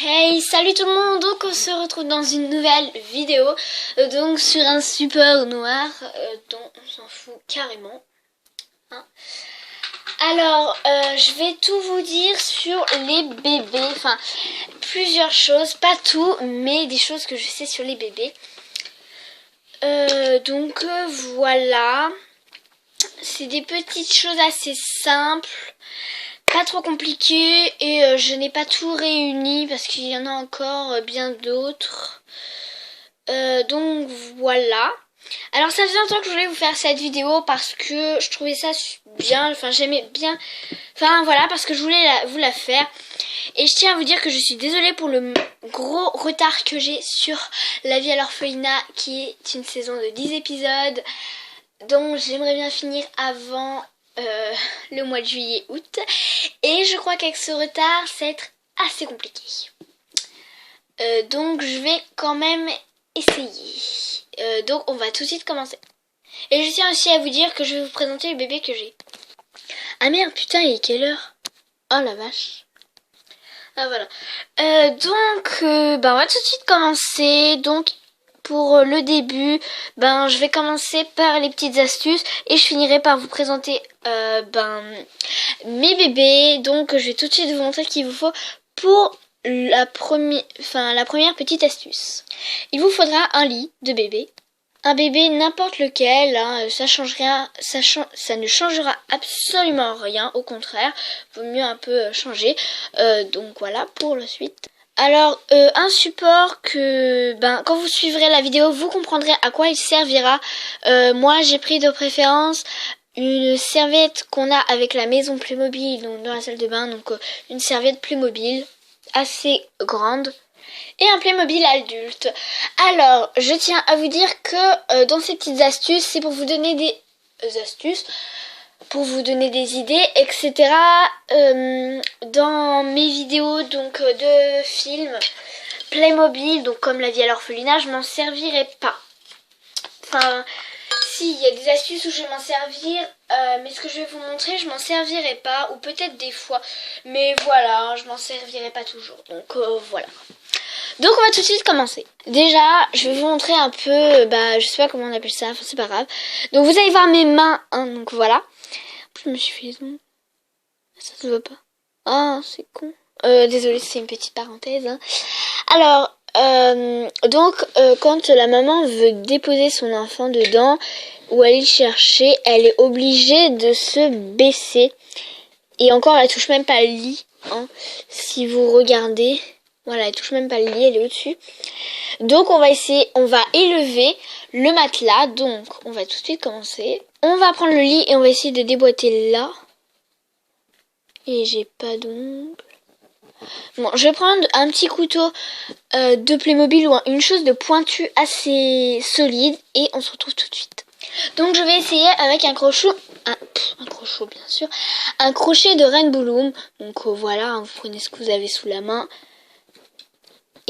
Hey, salut tout le monde, donc on se retrouve dans une nouvelle vidéo, donc sur un support noir, dont on s'en fout carrément. Hein. Alors, je vais tout vous dire sur les bébés, enfin, plusieurs choses, pas tout, mais des choses que je sais sur les bébés. Voilà, c'est des petites choses assez simples. Pas trop compliqué et je n'ai pas tout réuni parce qu'il y en a encore bien d'autres. Donc voilà. Alors ça faisait longtemps que je voulais vous faire cette vidéo parce que je trouvais ça bien, enfin j'aimais bien, enfin voilà, parce que je voulais vous la faire. Et je tiens à vous dire que je suis désolée pour le gros retard que j'ai sur La vie à l'orphelinat, qui est une saison de 10 épisodes, dont j'aimerais bien finir avant le mois de juillet-août. Et je crois qu'avec ce retard, ça va être assez compliqué. Donc je vais quand même essayer. Donc on va tout de suite commencer. Et je tiens aussi à vous dire que je vais vous présenter le bébé que j'ai. Ah merde, putain, il est quelle heure? Oh la vache. Ah voilà. On va tout de suite commencer. Donc pour le début, je vais commencer par les petites astuces et je finirai par vous présenter mes bébés. Donc je vais tout de suite vous montrer ce qu'il vous faut pour la première petite astuce. Il vous faudra un lit de bébé. Un bébé n'importe lequel, hein, ça change rien, ça ne changera absolument rien, au contraire, vaut mieux un peu changer. Donc voilà pour la suite. Alors un support que quand vous suivrez la vidéo, vous comprendrez à quoi il servira. Moi j'ai pris de préférence une serviette qu'on a avec la maison Playmobil, donc dans la salle de bain, donc une serviette Playmobil assez grande. Et un Playmobil adulte. Alors, je tiens à vous dire que dans ces petites astuces, c'est pour vous donner des astuces, pour vous donner des idées, etc. Dans mes vidéos donc de films Playmobil, donc comme La vie à l'orphelinat, je m'en servirai pas. Enfin, si, il y a des astuces où je vais m'en servir, mais ce que je vais vous montrer, je m'en servirai pas, ou peut-être des fois. Mais voilà, je m'en servirai pas toujours. Donc voilà. Donc on va tout de suite commencer. Déjà, je vais vous montrer un peu, je sais pas comment on appelle ça, enfin c'est pas grave. Donc vous allez voir mes mains, hein, donc voilà. Je me suis fait... Ça se voit pas. Ah, c'est con. Désolée, c'est une petite parenthèse. Hein. Alors, quand la maman veut déposer son enfant dedans, ou aller le chercher, elle est obligée de se baisser. Et encore, elle touche même pas le lit, hein, si vous regardez... Voilà, elle touche même pas le lit, elle est au-dessus. Donc on va élever le matelas. Donc on va tout de suite commencer. On va prendre le lit et on va essayer de déboîter là. Et j'ai pas d'ongle. Bon, je vais prendre un petit couteau de Playmobil ou une chose de pointu assez solide. Et on se retrouve tout de suite. Donc je vais essayer avec un crochet, un crochet bien sûr, un crochet de Rainbow Loom. Donc voilà, vous prenez ce que vous avez sous la main.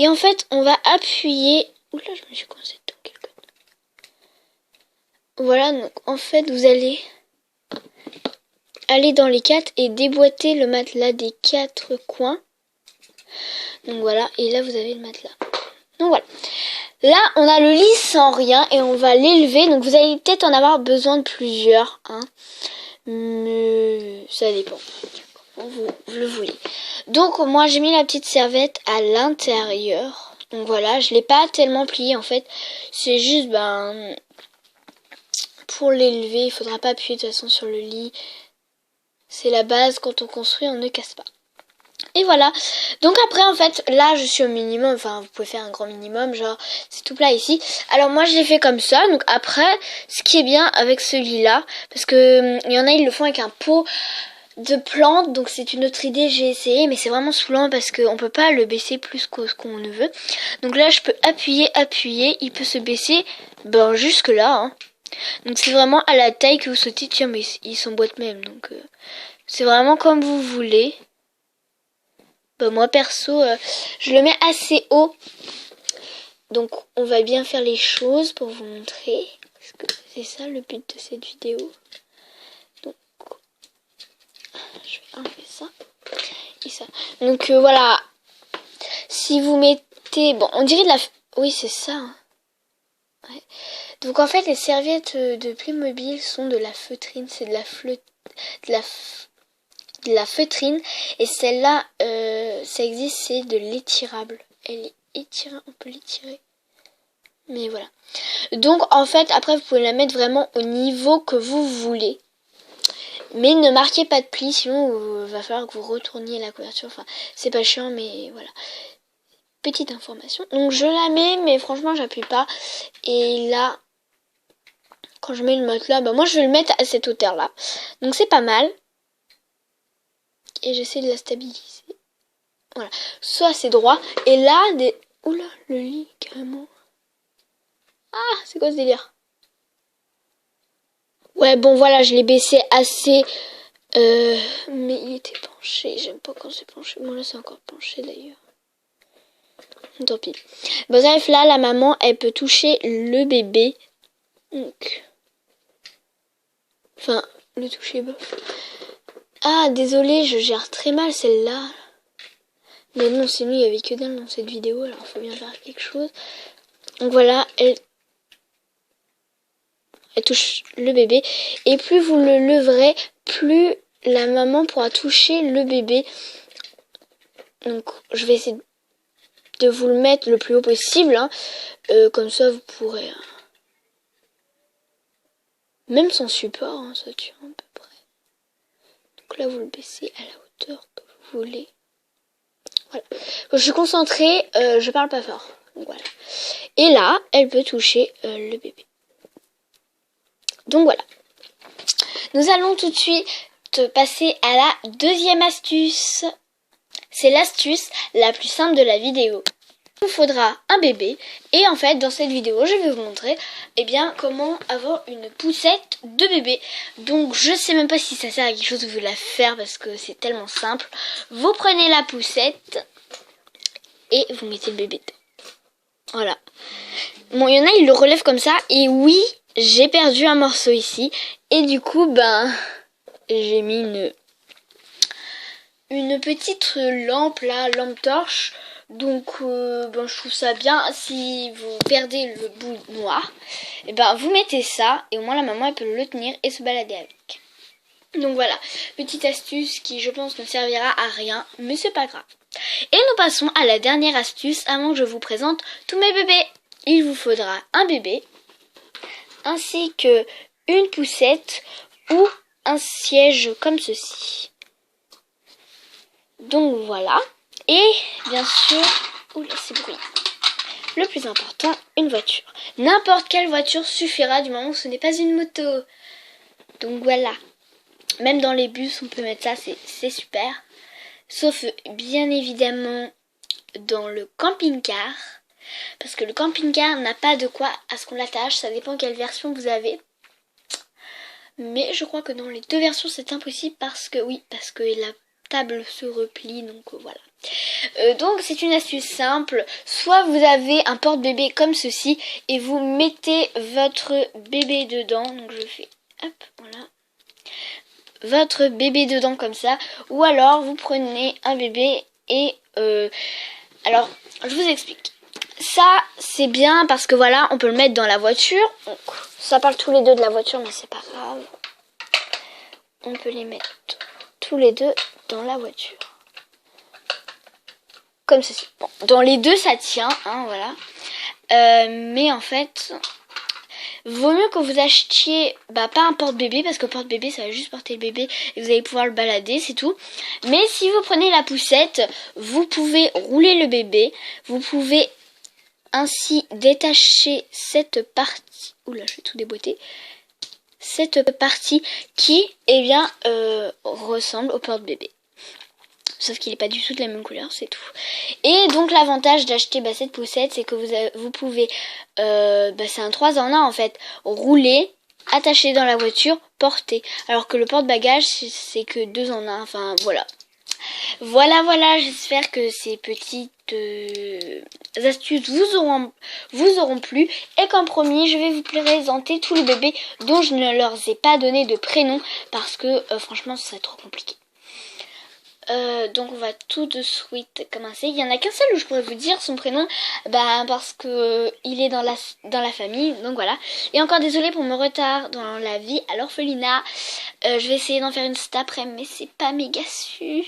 Et en fait, on va appuyer... Oula, je me suis coincée dans quelque chose. Voilà, donc en fait, vous allez aller dans les 4 et déboîter le matelas des 4 coins. Donc voilà, et là, vous avez le matelas. Donc voilà. Là, on a le lit sans rien et on va l'élever. Donc vous allez peut-être en avoir besoin de plusieurs. Hein. Mais ça dépend. Vous le voulez. Donc moi j'ai mis la petite serviette à l'intérieur. Donc voilà, je l'ai pas tellement plié en fait. C'est juste pour l'élever, il faudra pas appuyer de toute façon sur le lit. C'est la base, quand on construit, on ne casse pas. Et voilà. Donc après en fait, là je suis au minimum, enfin vous pouvez faire un grand minimum, genre c'est tout plat ici. Alors moi je l'ai fait comme ça. Donc après, ce qui est bien avec ce lit là, parce que il y en a ils le font avec un pot de plantes, donc c'est une autre idée, j'ai essayé, mais c'est vraiment saoulant parce qu'on peut pas le baisser plus que ce qu'on ne veut. Donc là je peux appuyer, il peut se baisser jusque là. Hein. Donc c'est vraiment à la taille que vous souhaitez. Tiens, mais il s'emboîte même, donc c'est vraiment comme vous voulez. Moi perso, je le mets assez haut. Donc on va bien faire les choses pour vous montrer. Parce que c'est ça le but de cette vidéo. Je vais enlever ça et ça. Donc voilà. si vous mettez... Bon, on dirait de la... Oui, c'est ça. Hein. Ouais. Donc en fait, les serviettes de Playmobil sont de la feutrine. C'est de la feutrine. Et celle-là, ça existe, c'est de l'étirable. Elle est étirable, on peut l'étirer. Mais voilà. Donc en fait, après, vous pouvez la mettre vraiment au niveau que vous voulez. Mais ne marquez pas de plis, sinon il va falloir que vous retourniez la couverture. Enfin, c'est pas chiant, mais voilà. Petite information. Donc je la mets, mais franchement, j'appuie pas. Et là, quand je mets le matelas, bah moi je vais le mettre à cette hauteur-là. Donc c'est pas mal. Et j'essaie de la stabiliser. Voilà. Soit c'est droit. Et là, oula, le lit, carrément. Ah, c'est quoi ce délire? Ouais, bon voilà, je l'ai baissé assez... mais il était penché. J'aime pas quand c'est penché. Bon là, c'est encore penché d'ailleurs. Tant pis. Bon, bref, là, la maman, elle peut toucher le bébé. Donc... Enfin, le toucher bof. Ah, désolé, je gère très mal celle-là. Mais non, sinon, il n'y avait que dalle dans cette vidéo. Alors, il faut bien faire quelque chose. Donc voilà, elle touche le bébé. Et plus vous le leverez, plus la maman pourra toucher le bébé. Donc, je vais essayer de vous le mettre le plus haut possible. Hein. Comme ça, vous pourrez... Même sans support, hein, ça tient à peu près. Donc là, vous le baissez à la hauteur que vous voulez. Voilà. Je suis concentrée, je parle pas fort. Donc voilà. Et là, elle peut toucher le bébé. Donc voilà. Nous allons tout de suite passer à la deuxième astuce. C'est l'astuce la plus simple de la vidéo. Il vous faudra un bébé et en fait dans cette vidéo je vais vous montrer comment avoir une poussette de bébé. Donc je sais même pas si ça sert à quelque chose de vous la faire parce que c'est tellement simple. Vous prenez la poussette et vous mettez le bébé dedans. Voilà. Bon, il y en a ils le relèvent comme ça et oui j'ai perdu un morceau ici et du coup j'ai mis une petite lampe là, lampe torche. Donc je trouve ça bien. Si vous perdez le bout noir, et vous mettez ça et au moins la maman elle peut le tenir et se balader avec. Donc voilà, petite astuce qui je pense ne servira à rien, mais c'est pas grave. Et nous passons à la dernière astuce avant que je vous présente tous mes bébés. Il vous faudra un bébé ainsi que une poussette ou un siège comme ceci. Donc voilà. Et bien sûr, oula c'est bruyant. Le plus important, une voiture. N'importe quelle voiture suffira du moment où ce n'est pas une moto. Donc voilà. Même dans les bus, on peut mettre ça, c'est super. Sauf bien évidemment dans le camping-car. Parce que le camping-car n'a pas de quoi à ce qu'on l'attache. Ça dépend quelle version vous avez. Mais je crois que dans les deux versions, c'est impossible parce que la table se replie. Donc voilà. Donc c'est une astuce simple, soit vous avez un porte-bébé comme ceci et vous mettez votre bébé dedans, donc je fais hop, voilà, votre bébé dedans comme ça, ou alors vous prenez un bébé et alors je vous explique, ça c'est bien parce que voilà on peut le mettre dans la voiture, donc ça parle tous les deux de la voiture mais c'est pas grave, on peut les mettre tous les deux dans la voiture. Comme ceci. Bon, dans les deux ça tient, hein, voilà. Mais en fait, vaut mieux que vous achetiez pas un porte-bébé parce que porte-bébé ça va juste porter le bébé et vous allez pouvoir le balader, c'est tout. Mais si vous prenez la poussette, vous pouvez rouler le bébé, vous pouvez ainsi détacher cette partie. Oula, je vais tout déboîter. Cette partie qui, ressemble au porte-bébé. Sauf qu'il n'est pas du tout de la même couleur, c'est tout. Et donc l'avantage d'acheter cette poussette, c'est que vous pouvez, c'est un 3 en 1 en fait, rouler, attacher dans la voiture, porter. Alors que le porte-bagages, c'est que 2 en 1, enfin voilà. Voilà, j'espère que ces petites astuces vous auront plu. Et comme promis, je vais vous présenter tous les bébés dont je ne leur ai pas donné de prénom parce que franchement, ce serait trop compliqué. Donc on va tout de suite commencer. Il y en a qu'un seul où je pourrais vous dire son prénom, parce que il est dans la famille, donc voilà. Et encore désolée pour mon retard dans la vie à l'orphelinat. Je vais essayer d'en faire une cet après, mais c'est pas méga sûr.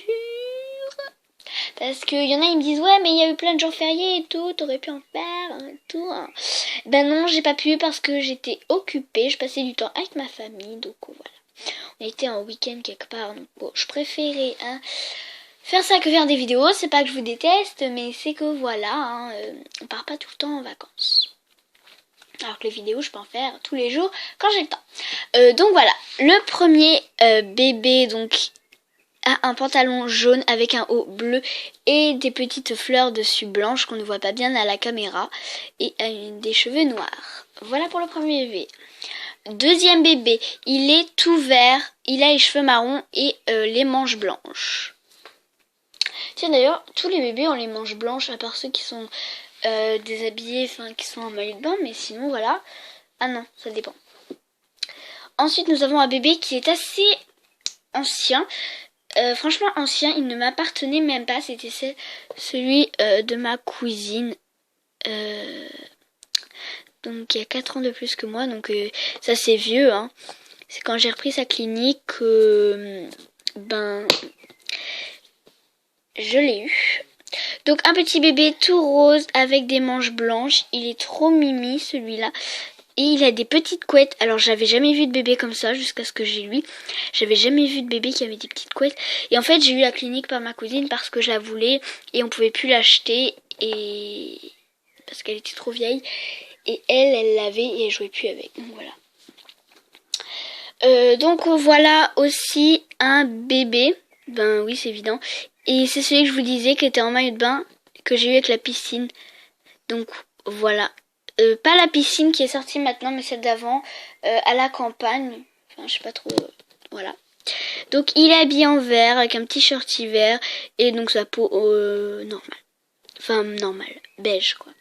Parce qu'il y en a, ils me disent ouais, mais il y a eu plein de jours fériés et tout, t'aurais pu en faire et tout. Ben non, j'ai pas pu parce que j'étais occupée, je passais du temps avec ma famille, donc voilà. On était en week-end quelque part, donc bon, je préférais faire ça que faire des vidéos. C'est pas que je vous déteste, mais c'est que voilà, on part pas tout le temps en vacances. Alors que les vidéos, je peux en faire tous les jours quand j'ai le temps. Donc voilà, le premier bébé donc a un pantalon jaune avec un haut bleu et des petites fleurs dessus blanches qu'on ne voit pas bien à la caméra et a des cheveux noirs. Voilà pour le premier bébé. Deuxième bébé, il est tout vert, il a les cheveux marrons et les manches blanches. Tiens d'ailleurs, tous les bébés ont les manches blanches à part ceux qui sont déshabillés, enfin qui sont en maillot de bain, mais sinon voilà. Ah non, ça dépend. Ensuite nous avons un bébé qui est assez ancien. Franchement ancien, il ne m'appartenait même pas, c'était celui de ma cousine. Donc il y a 4 ans de plus que moi, donc ça c'est vieux, hein. C'est quand j'ai repris sa clinique je l'ai eu. Donc un petit bébé tout rose avec des manches blanches, il est trop mimi celui-là. Et il a des petites couettes. Alors j'avais jamais vu de bébé comme ça jusqu'à ce que j'ai lui. J'avais jamais vu de bébé qui avait des petites couettes. Et en fait j'ai eu la clinique par ma cousine parce que je la voulais et on pouvait plus l'acheter et parce qu'elle était trop vieille. Et elle l'avait et elle jouait plus avec. Donc voilà. Donc voilà aussi un bébé. Ben oui c'est évident. Et c'est celui que je vous disais qui était en maillot de bain que j'ai eu avec la piscine. Donc voilà. Pas la piscine qui est sortie maintenant mais celle d'avant. À la campagne. Enfin je sais pas trop. Voilà. Donc il est habillé en vert avec un petit shorty vert. Et donc sa peau normale. Enfin normale. Beige quoi.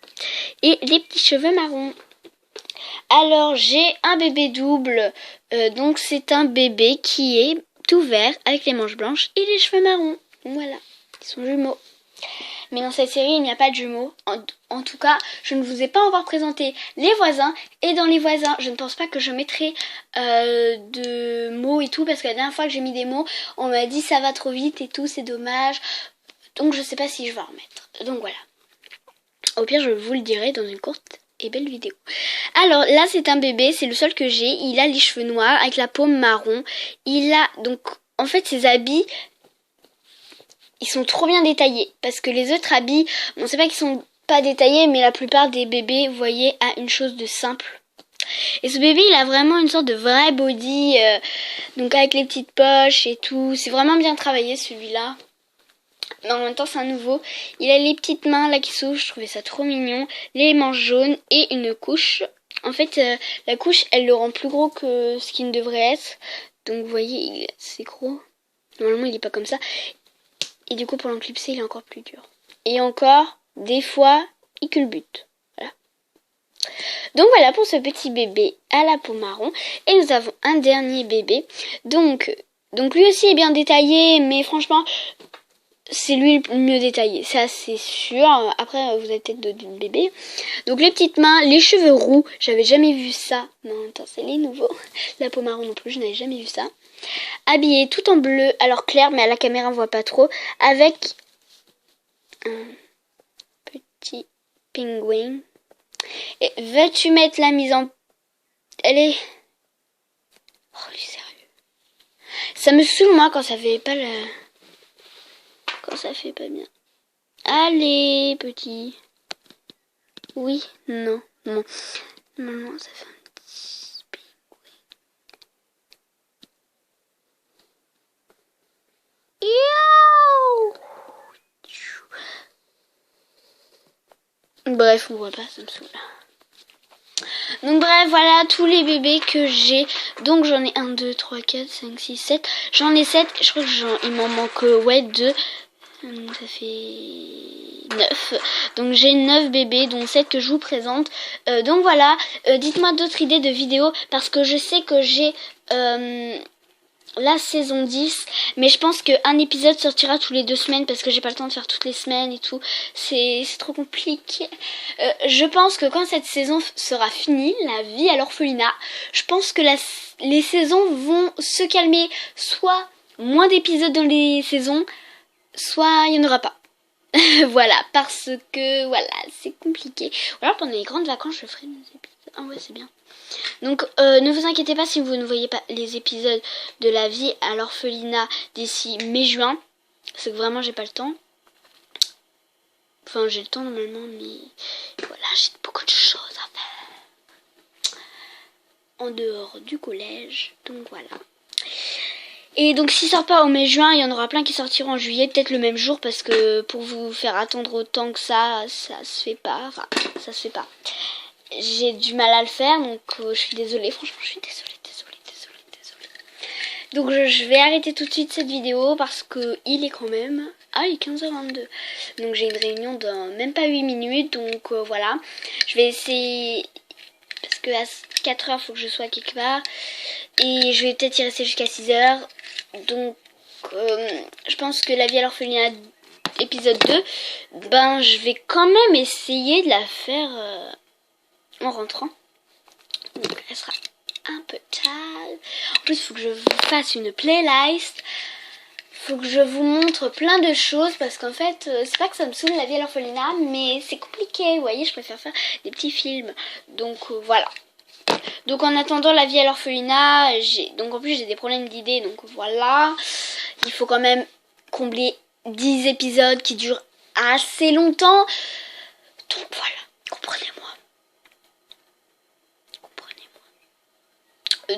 Et les petits cheveux marrons. Alors j'ai un bébé double. Donc c'est un bébé qui est tout vert avec les manches blanches et les cheveux marrons. Voilà, ils sont jumeaux. Mais dans cette série il n'y a pas de jumeaux. En tout cas je ne vous ai pas encore présenté les voisins. Et dans les voisins je ne pense pas que je mettrai de mots et tout. Parce que la dernière fois que j'ai mis des mots on m'a dit ça va trop vite et tout, c'est dommage. Donc je sais pas si je vais en remettre. Donc voilà. Au pire, je vous le dirai dans une courte et belle vidéo. Alors là, c'est un bébé, c'est le seul que j'ai. Il a les cheveux noirs avec la peau marron. Il a donc, en fait, ses habits, ils sont trop bien détaillés. Parce que les autres habits, bon, c'est pas qu'ils sont pas détaillés, mais la plupart des bébés, vous voyez, a une chose de simple. Et ce bébé, il a vraiment une sorte de vrai body, donc avec les petites poches et tout. C'est vraiment bien travaillé celui-là. Mais en même temps c'est un nouveau. Il a les petites mains là qui s'ouvrent, je trouvais ça trop mignon. Les manches jaunes et une couche. En fait la couche elle le rend plus gros que ce qu'il ne devrait être. Donc vous voyez c'est gros. Normalement il est pas comme ça. Et du coup pour l'enclipser il est encore plus dur. Et encore des fois il culbute. Voilà. Donc voilà pour ce petit bébé à la peau marron. Et nous avons un dernier bébé. Donc lui aussi est bien détaillé mais franchement c'est lui le mieux détaillé, ça c'est sûr. Après vous avez peut-être d'autres bébés. Donc les petites mains, les cheveux roux, j'avais jamais vu ça. Non attends, c'est les nouveaux. La peau marron non plus, je n'avais jamais vu ça. Habillé tout en bleu, alors clair mais à la caméra on voit pas trop. Avec un petit pingouin. Et veux-tu mettre la mise en... Elle est... Oh lui sérieux. Ça me saoule moi quand ça fait pas la... Quand ça fait pas bien. Allez, petit. Oui, non, non. Non, ça fait un petit pingouin. Bref, on voit pas, ça me saoule. Donc bref, voilà tous les bébés que j'ai. Donc j'en ai 1, 2, 3, 4, 5, 6, 7. J'en ai 7. Je crois que il m'en manque 2. Ça fait 9. Donc j'ai 9 bébés, dont 7 que je vous présente. Donc voilà, dites-moi d'autres idées de vidéos. Parce que je sais que j'ai la saison 10, mais je pense qu'un épisode sortira tous les 2 semaines parce que j'ai pas le temps de faire toutes les semaines et tout, c'est trop compliqué. Je pense que quand cette saison sera finie, la vie à l'orphelinat, je pense que les saisons vont se calmer, soit moins d'épisodes dans les saisons, soit il n'y en aura pas. Voilà, parce que voilà, c'est compliqué. Ou alors pendant les grandes vacances, je ferai des épisodes. Ah ouais, c'est bien. Donc ne vous inquiétez pas si vous ne voyez pas les épisodes de la vie à l'orphelinat d'ici mai-juin. C'est que vraiment j'ai pas le temps. Enfin j'ai le temps normalement, mais voilà, j'ai beaucoup de choses à faire en dehors du collège. Donc voilà. Et donc s'il sort pas au mai-juin, il y en aura plein qui sortiront en juillet, peut-être le même jour, parce que pour vous faire attendre autant que ça se fait pas. Enfin, ça se fait pas. J'ai du mal à le faire, donc je suis désolée, franchement je suis désolée. Donc je vais arrêter tout de suite cette vidéo parce que il est quand même... Ah, il est 15h22. Donc j'ai une réunion dans même pas 8 minutes, donc voilà. Je vais essayer... Parce que à 4h, il faut que je sois quelque part. Et je vais peut-être y rester jusqu'à 6h. Donc je pense que la vie à l'orphelinat épisode 2, ben je vais quand même essayer de la faire en rentrant. Donc elle sera un peu tard. En plus, il faut que je vous fasse une playlist. Faut que je vous montre plein de choses parce qu'en fait, c'est pas que ça me saoule la vie à l'orphelinat, mais c'est compliqué. Vous voyez, je préfère faire des petits films. Donc voilà. Donc en attendant la vie à l'orphelinat, donc en plus j'ai des problèmes d'idées, donc voilà. Il faut quand même combler 10 épisodes qui durent assez longtemps. Donc voilà, comprenez-moi.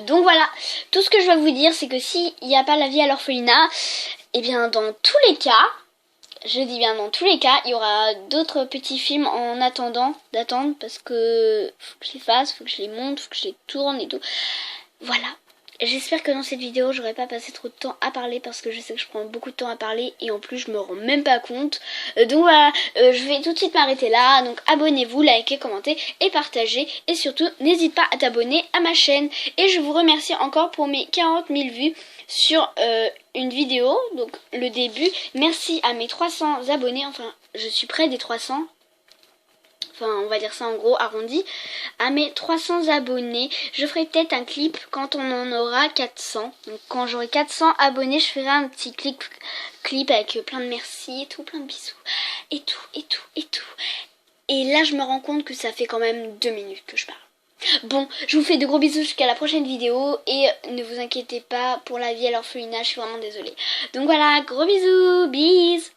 Donc voilà, tout ce que je vais vous dire, c'est que s'il n'y a pas la vie à l'orphelinat, et bien dans tous les cas, je dis bien dans tous les cas, il y aura d'autres petits films en attendant d'attendre, parce que faut que je les fasse, faut que je les monte, faut que je les tourne et tout. Voilà. J'espère que dans cette vidéo, j'aurai pas passé trop de temps à parler parce que je sais que je prends beaucoup de temps à parler et en plus je me rends même pas compte. Donc voilà, je vais tout de suite m'arrêter là. Donc abonnez-vous, likez, commentez et partagez. Et surtout, n'hésite pas à t'abonner à ma chaîne. Et je vous remercie encore pour mes 40 000 vues sur une vidéo, donc le début. Merci à mes 300 abonnés, enfin je suis près des 300. Enfin, on va dire ça en gros, arrondi, à mes 300 abonnés. Je ferai peut-être un clip quand on en aura 400. Donc quand j'aurai 400 abonnés, je ferai un petit clip avec plein de merci et tout, plein de bisous. Et tout, et tout, et tout. Et là, je me rends compte que ça fait quand même 2 minutes que je parle. Bon, je vous fais de gros bisous jusqu'à la prochaine vidéo. Et ne vous inquiétez pas pour la vie à l'orphelinat, je suis vraiment désolée. Donc voilà, gros bisous, bis.